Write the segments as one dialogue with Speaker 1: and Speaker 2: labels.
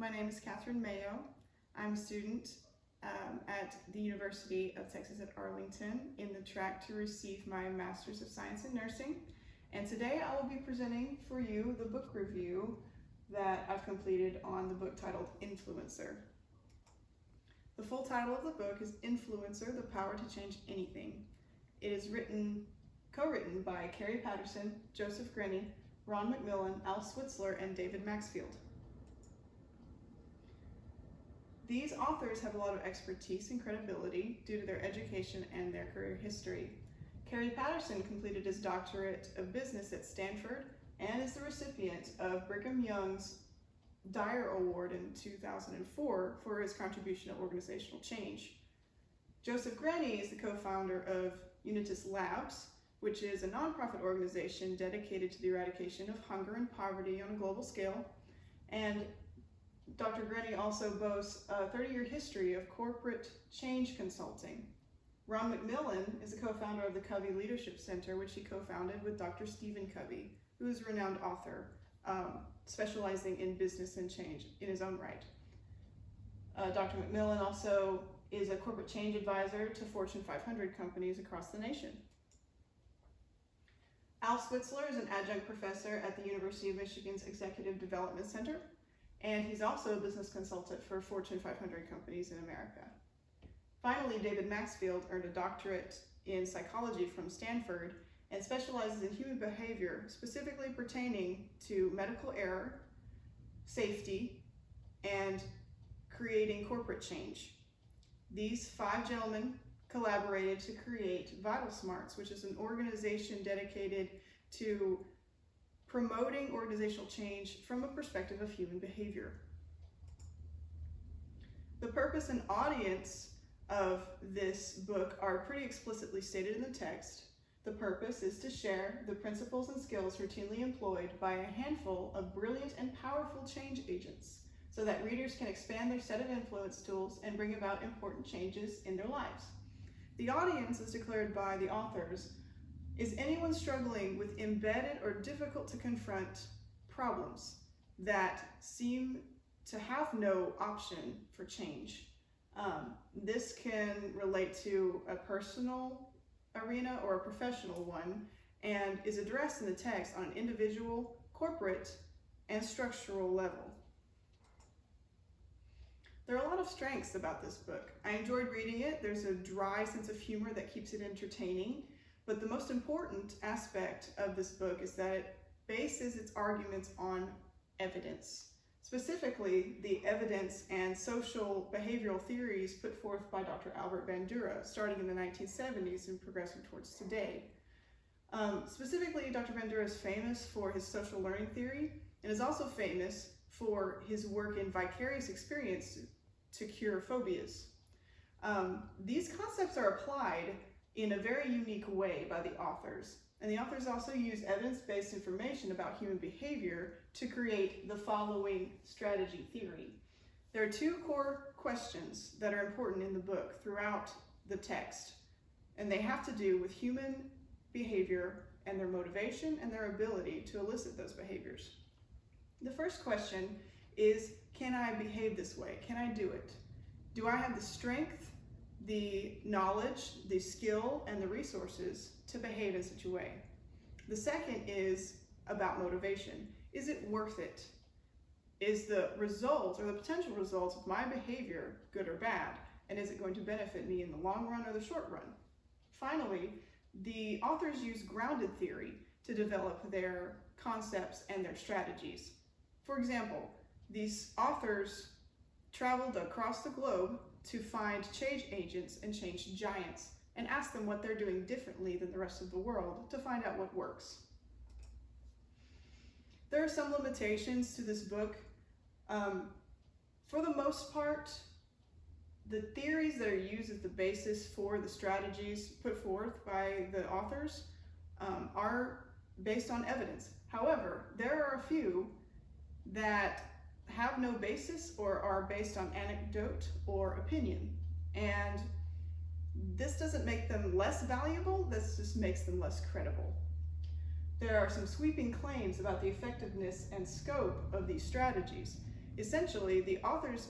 Speaker 1: My name is Catherine Mayo. I'm a student at the University of Texas at Arlington in the track to receive my Master's of Science in Nursing. And today I will be presenting for you the book review that I've completed on the book titled Influencer. The full title of the book is Influencer, The Power to Change Anything. It is co-written by Patterson, Joseph Grenny, Ron McMillan, Al Switzler, and David Maxfield. These authors have a lot of expertise and credibility due to their education and their career history. Patterson completed his doctorate of business at Stanford and is the recipient of Brigham Young's Dyer Award in 2004 for his contribution to organizational change. Joseph Grenny is the co-founder of Unitas Labs, which is a nonprofit organization dedicated to the eradication of hunger and poverty on a global scale. And Dr. Grenny also boasts a 30-year history of corporate change consulting. Ron McMillan is a co-founder of the Covey Leadership Center, which he co-founded with Dr. Stephen Covey, who is a renowned author, specializing in business and change in his own right. Dr. McMillan also is a corporate change advisor to Fortune 500 companies across the nation. Al Switzler is an adjunct professor at the University of Michigan's Executive Development Center, and he's also a business consultant for Fortune 500 companies in America. Finally, David Maxfield earned a doctorate in psychology from Stanford and specializes in human behavior, specifically pertaining to medical error, safety, and creating corporate change. These 5 gentlemen collaborated to create Vital Smarts, which is an organization dedicated to promoting organizational change from a perspective of human behavior. The purpose and audience of this book are pretty explicitly stated in the text. The purpose is to share the principles and skills routinely employed by a handful of brilliant and powerful change agents so that readers can expand their set of influence tools and bring about important changes in their lives. The audience, as declared by the authors, is anyone struggling with embedded or difficult to confront problems that seem to have no option for change. This can relate to a personal arena or a professional one and is addressed in the text on an individual, corporate, and structural level. There are a lot of strengths about this book. I enjoyed reading it. There's a dry sense of humor that keeps it entertaining. But the most important aspect of this book is that it bases its arguments on evidence. Specifically, the evidence and social behavioral theories put forth by Dr. Albert Bandura, starting in the 1970s and progressing towards today. Specifically, Dr. Bandura is famous for his social learning theory and is also famous for his work in vicarious experience to cure phobias. These concepts are applied in a very unique way by the authors. And the authors also use evidence-based information about human behavior to create the following strategy theory. There are 2 core questions that are important in the book throughout the text, and they have to do with human behavior and their motivation and their ability to elicit those behaviors. The first question is, can I behave this way? Can I do it? Do I have the strength, the knowledge, the skill, and the resources to behave in such a way? The second is about motivation. Is it worth it? Is the results or the potential results of my behavior good or bad? And is it going to benefit me in the long run or the short run? Finally, the authors use grounded theory to develop their concepts and their strategies. For example, these authors traveled across the globe to find change agents and change giants and ask them what they're doing differently than the rest of the world to find out what works. There are some limitations to this book. For the most part, the theories that are used as the basis for the strategies put forth by the authors are based on evidence. However, there are a few that have no basis or are based on anecdote or opinion. And this doesn't make them less valuable, this just makes them less credible. There are some sweeping claims about the effectiveness and scope of these strategies. Essentially, the authors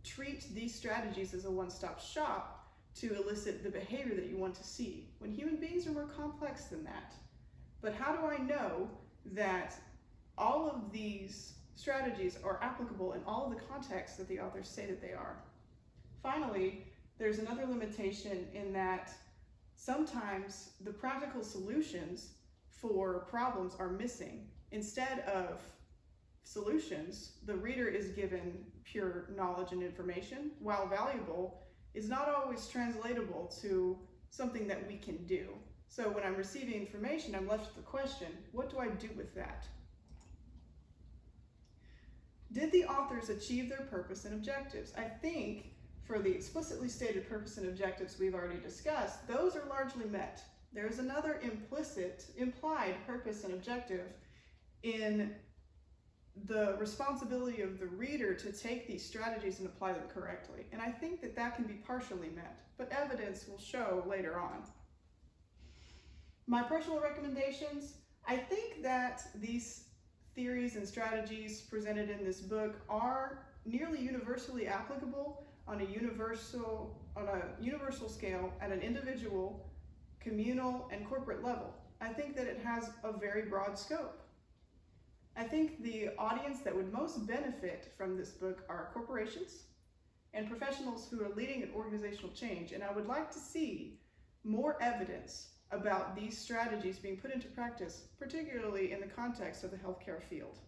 Speaker 1: treat these strategies as a one-stop shop to elicit the behavior that you want to see, when human beings are more complex than that. But how do I know that all of these strategies are applicable in all of the contexts that the authors say that they are? Finally, there's another limitation in that sometimes the practical solutions for problems are missing. Instead of solutions, the reader is given pure knowledge and information, while valuable, is not always translatable to something that we can do. So when I'm receiving information, I'm left with the question, what do I do with that? Did the authors achieve their purpose and objectives? I think for the explicitly stated purpose and objectives we've already discussed, those are largely met. There is another implied purpose and objective in the responsibility of the reader to take these strategies and apply them correctly. And I think that that can be partially met, but evidence will show later on. My personal recommendations, I think that these theories and strategies presented in this book are nearly universally applicable on a universal scale at an individual, communal, and corporate level. I think that it has a very broad scope. I think the audience that would most benefit from this book are corporations and professionals who are leading an organizational change, and I would like to see more evidence about these strategies being put into practice, particularly in the context of the healthcare field.